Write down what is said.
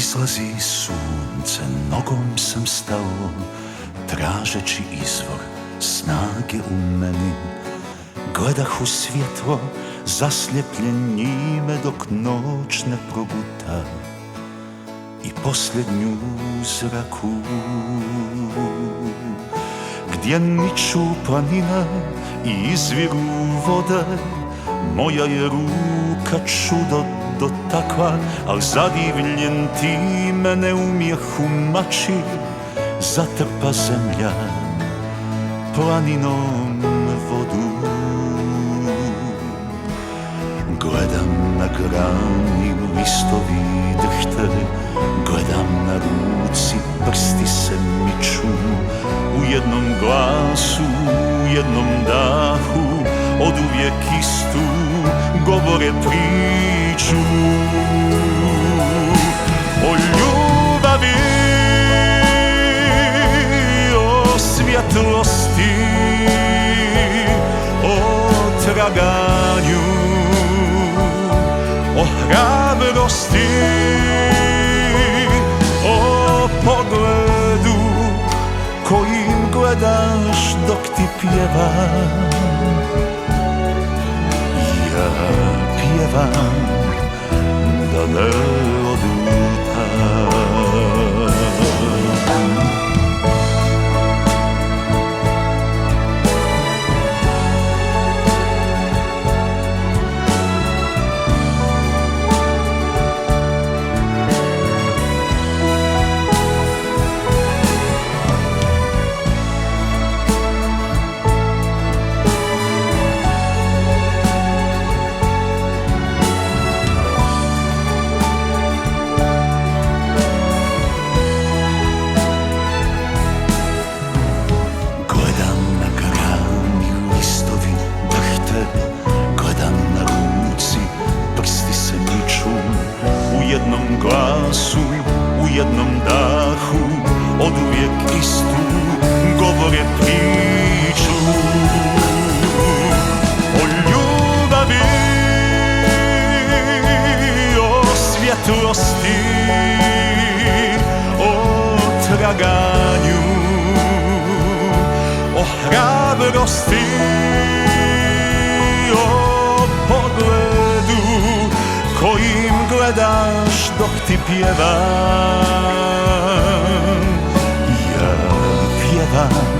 izlazi sunce, nogom sam stao, tražeći izvor snage u meni. Gledah u svjetlo, zasljepljen njime dok noć ne proguta i posljednju zraku. Gdje niču planine i izviru vode, moja je ruka čudo dotakla, al zadivljen time ne umjehu mači, zatrpa zemlja planinom vodu. Gledam na grani listovi drhte, gledam na ruci prsti se miču, u jednom glasu, u jednom dahu, oduvijek istu govore priču. O ljubavi, o svjetlosti, o traganju, o hrabrosti, o pogledu kojim gledaš dok ti pjevam. Ja pjevam da ne odutam. U jednom glasu, u jednom dahu, oduvijek istu govore priču. O ljubavi, o svjetlosti, o traganju, o hrabrosti, o pogledu kojim gledaš dok ti pjevam. Ja pjevam